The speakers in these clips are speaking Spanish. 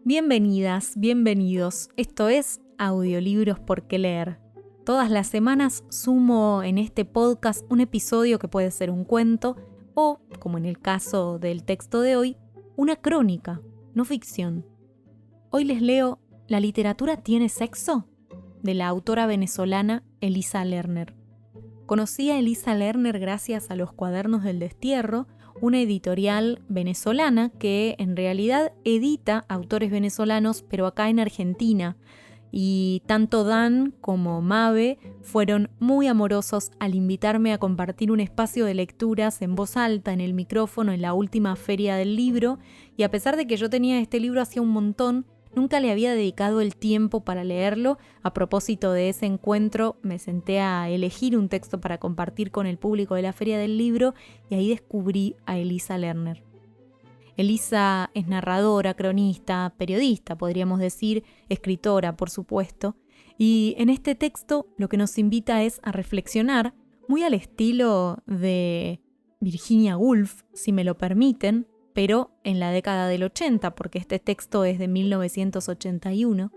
Bienvenidas, bienvenidos. Esto es Audiolibros por qué leer. Todas las semanas sumo en este podcast un episodio que puede ser un cuento o, como en el caso del texto de hoy, una crónica, no ficción. Hoy les leo ¿La literatura tiene sexo?, de la autora venezolana Elisa Lerner. Conocí a Elisa Lerner gracias a Los Cuadernos del Destierro, una editorial venezolana que en realidad edita autores venezolanos, pero acá en Argentina. Y tanto Dan como Mabe fueron muy amorosos al invitarme a compartir un espacio de lecturas en voz alta en el micrófono en la última feria del libro, y a pesar de que yo tenía este libro hacía un montón, nunca le había dedicado el tiempo para leerlo. A propósito de ese encuentro, me senté a elegir un texto para compartir con el público de la Feria del Libro y ahí descubrí a Elisa Lerner. Elisa es narradora, cronista, periodista, podríamos decir, escritora, por supuesto, y en este texto lo que nos invita es a reflexionar, muy al estilo de Virginia Woolf, si me lo permiten, pero en la década del 80, porque este texto es de 1981,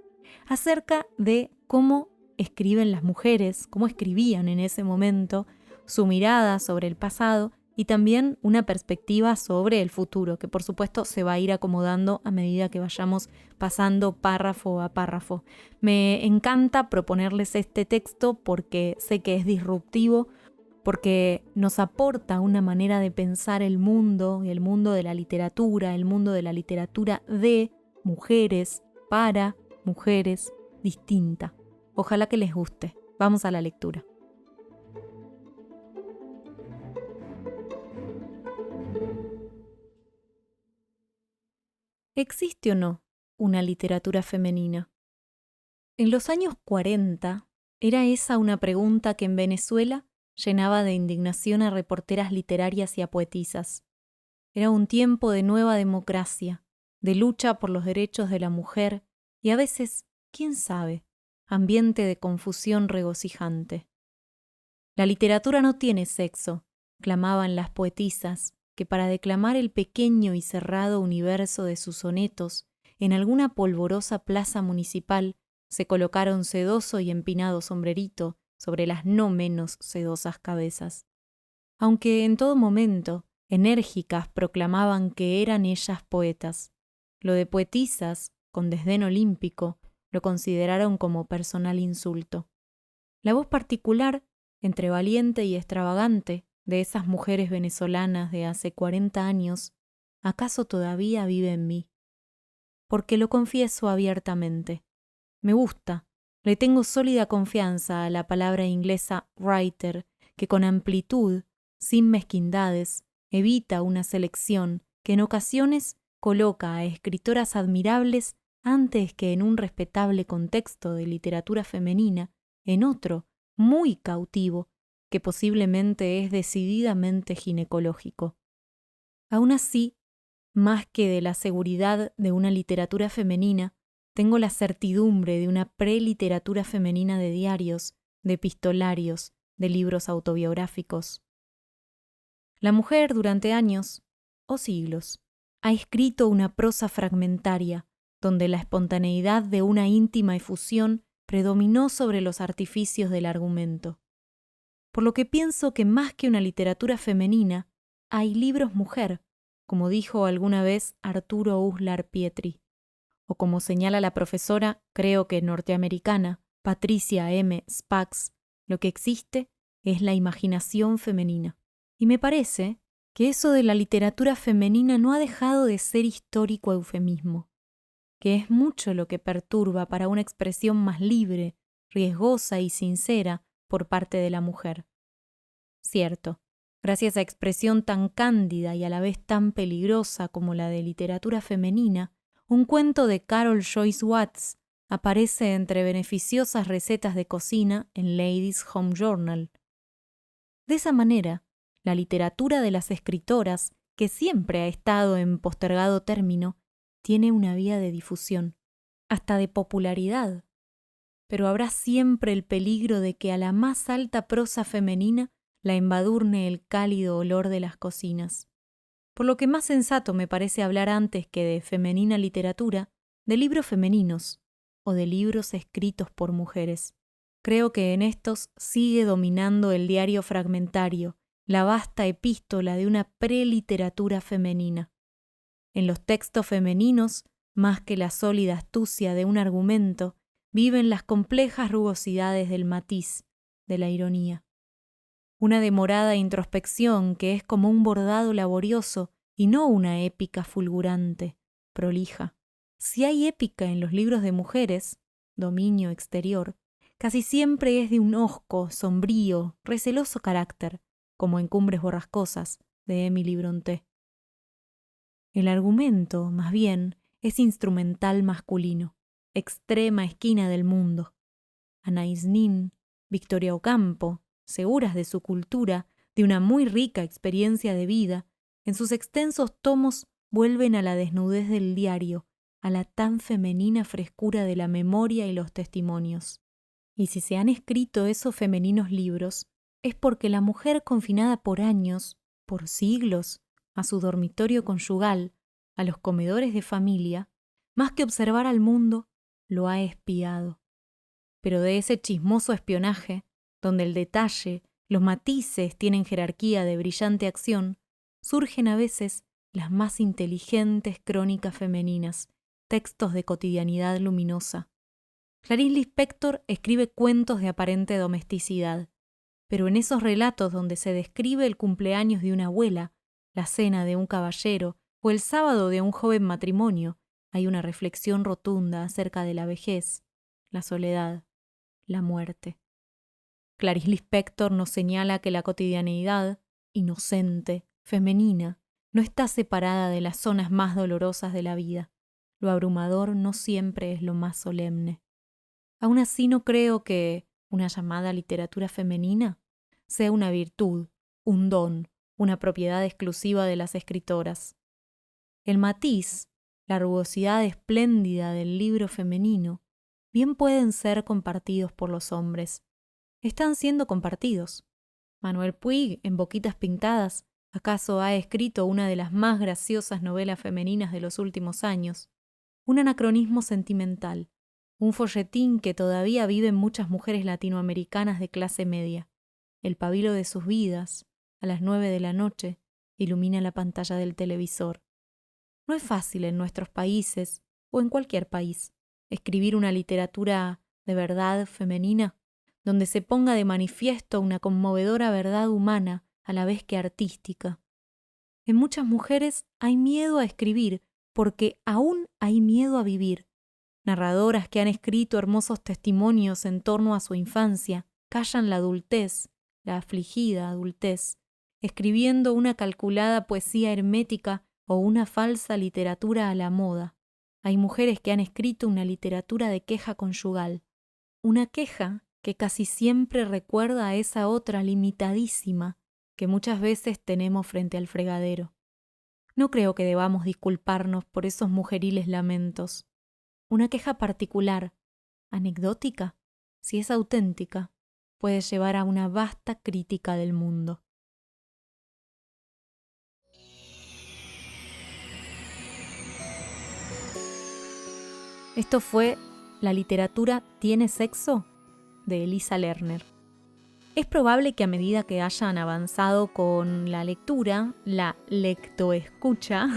acerca de cómo escriben las mujeres, cómo escribían en ese momento, su mirada sobre el pasado y también una perspectiva sobre el futuro, que por supuesto se va a ir acomodando a medida que vayamos pasando párrafo a párrafo. Me encanta proponerles este texto porque sé que es disruptivo, porque nos aporta una manera de pensar el mundo de la literatura, el mundo de la literatura de mujeres, para mujeres, distinta. Ojalá que les guste. Vamos a la lectura. ¿Existe o no una literatura femenina? En los años 40, era esa una pregunta que en Venezuela llenaba de indignación a reporteras literarias y a poetisas. Era un tiempo de nueva democracia, de lucha por los derechos de la mujer y a veces, quién sabe, ambiente de confusión regocijante. La literatura no tiene sexo, clamaban las poetisas, que para declamar el pequeño y cerrado universo de sus sonetos, en alguna polvorosa plaza municipal se colocaron sedoso y empinado sombrerito sobre las no menos sedosas cabezas. Aunque en todo momento, enérgicas proclamaban que eran ellas poetas. Lo de poetisas, con desdén olímpico, lo consideraron como personal insulto. La voz particular, entre valiente y extravagante, de esas mujeres venezolanas de hace 40 años, ¿acaso todavía vive en mí? Porque lo confieso abiertamente. Me gusta, le tengo sólida confianza a la palabra inglesa writer, que con amplitud, sin mezquindades, evita una selección que en ocasiones coloca a escritoras admirables antes que en un respetable contexto de literatura femenina, en otro, muy cautivo, que posiblemente es decididamente ginecológico. Aún así, más que de la seguridad de una literatura femenina, tengo la certidumbre de una preliteratura femenina de diarios, de epistolarios, de libros autobiográficos. La mujer durante años, o siglos, ha escrito una prosa fragmentaria, donde la espontaneidad de una íntima efusión predominó sobre los artificios del argumento. Por lo que pienso que más que una literatura femenina, hay libros mujer, como dijo alguna vez Arturo Uslar Pietri, o como señala la profesora, creo que norteamericana, Patricia M. Spax, lo que existe es la imaginación femenina. Y me parece que eso de la literatura femenina no ha dejado de ser histórico eufemismo, que es mucho lo que perturba para una expresión más libre, riesgosa y sincera por parte de la mujer. Cierto, gracias a expresión tan cándida y a la vez tan peligrosa como la de literatura femenina, un cuento de Carol Joyce Watts aparece entre beneficiosas recetas de cocina en Ladies' Home Journal. De esa manera, la literatura de las escritoras, que siempre ha estado en postergado término, tiene una vía de difusión, hasta de popularidad. Pero habrá siempre el peligro de que a la más alta prosa femenina la embadurne el cálido olor de las cocinas. Por lo que más sensato me parece hablar antes que de femenina literatura, de libros femeninos o de libros escritos por mujeres. Creo que en estos sigue dominando el diario fragmentario, la vasta epístola de una preliteratura femenina. En los textos femeninos, más que la sólida astucia de un argumento, viven las complejas rugosidades del matiz, de la ironía. Una demorada introspección que es como un bordado laborioso y no una épica fulgurante, prolija. Si hay épica en los libros de mujeres, dominio exterior, casi siempre es de un hosco, sombrío, receloso carácter, como en Cumbres borrascosas, de Emily Brontë. El argumento, más bien, es instrumental masculino, extrema esquina del mundo. Anais Nin, Victoria Ocampo, seguras de su cultura, de una muy rica experiencia de vida, en sus extensos tomos vuelven a la desnudez del diario, a la tan femenina frescura de la memoria y los testimonios. Y si se han escrito esos femeninos libros, es porque la mujer confinada por años, por siglos, a su dormitorio conyugal, a los comedores de familia, más que observar al mundo, lo ha espiado. Pero de ese chismoso espionaje, donde el detalle, los matices tienen jerarquía de brillante acción, surgen a veces las más inteligentes crónicas femeninas, textos de cotidianidad luminosa. Clarice Lispector escribe cuentos de aparente domesticidad, pero en esos relatos donde se describe el cumpleaños de una abuela, la cena de un caballero o el sábado de un joven matrimonio, hay una reflexión rotunda acerca de la vejez, la soledad, la muerte. Clarice Lispector nos señala que la cotidianeidad, inocente, femenina, no está separada de las zonas más dolorosas de la vida. Lo abrumador no siempre es lo más solemne. Aún así no creo que una llamada literatura femenina sea una virtud, un don, una propiedad exclusiva de las escritoras. El matiz, la rugosidad espléndida del libro femenino, bien pueden ser compartidos por los hombres. Están siendo compartidos. Manuel Puig, en Boquitas Pintadas, acaso ha escrito una de las más graciosas novelas femeninas de los últimos años. Un anacronismo sentimental, un folletín que todavía viven muchas mujeres latinoamericanas de clase media. El pabilo de sus vidas, a las 9 de la noche, ilumina la pantalla del televisor. No es fácil en nuestros países, o en cualquier país, escribir una literatura de verdad femenina, donde se ponga de manifiesto una conmovedora verdad humana a la vez que artística. En muchas mujeres hay miedo a escribir porque aún hay miedo a vivir. Narradoras que han escrito hermosos testimonios en torno a su infancia callan la adultez, la afligida adultez, escribiendo una calculada poesía hermética o una falsa literatura a la moda. Hay mujeres que han escrito una literatura de queja conyugal, una queja que casi siempre recuerda a esa otra limitadísima que muchas veces tenemos frente al fregadero. No creo que debamos disculparnos por esos mujeriles lamentos. Una queja particular, anecdótica, si es auténtica, puede llevar a una vasta crítica del mundo. Esto fue La literatura tiene sexo, de Elisa Lerner. Es probable que a medida que hayan avanzado con la lectura, la lectoescucha,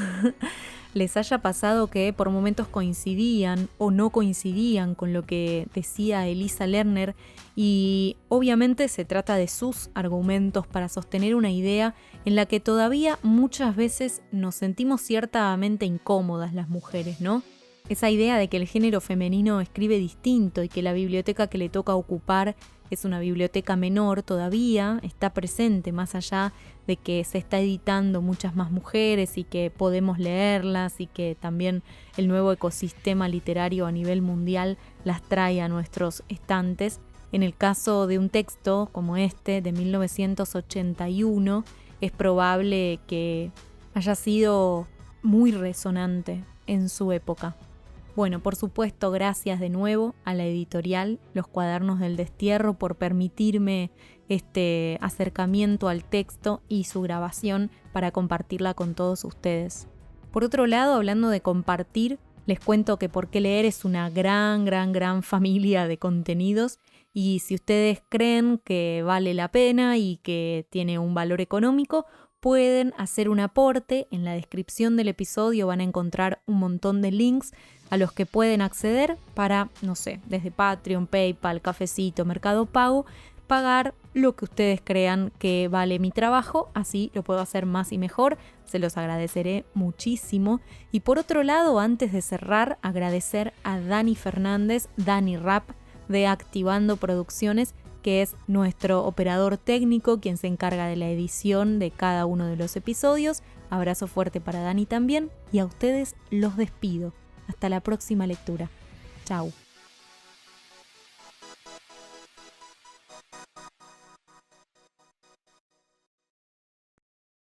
les haya pasado que por momentos coincidían o no coincidían con lo que decía Elisa Lerner, y obviamente se trata de sus argumentos para sostener una idea en la que todavía muchas veces nos sentimos ciertamente incómodas las mujeres, ¿no? Esa idea de que el género femenino escribe distinto y que la biblioteca que le toca ocupar es una biblioteca menor todavía, está presente más allá de que se está editando muchas más mujeres y que podemos leerlas y que también el nuevo ecosistema literario a nivel mundial las trae a nuestros estantes. En el caso de un texto como este de 1981, es probable que haya sido muy resonante en su época. Bueno, por supuesto, gracias de nuevo a la editorial Los Cuadernos del Destierro por permitirme este acercamiento al texto y su grabación para compartirla con todos ustedes. Por otro lado, hablando de compartir, Les cuento que Por qué leer es una gran familia de contenidos y si ustedes creen que vale la pena y que tiene un valor económico, pueden hacer un aporte. En la descripción del episodio van a encontrar un montón de links a los que pueden acceder para, no sé, desde Patreon, PayPal, Cafecito, Mercado Pago, pagar lo que ustedes crean que vale mi trabajo, así lo puedo hacer más y mejor, se los agradeceré muchísimo. Y por otro lado, antes de cerrar, agradecer a Dani Fernández, Dani Rap, de Activando Producciones, que es nuestro operador técnico, quien se encarga de la edición de cada uno de los episodios. Abrazo fuerte para Dani también, y a ustedes los despido. Hasta la próxima lectura. Chau.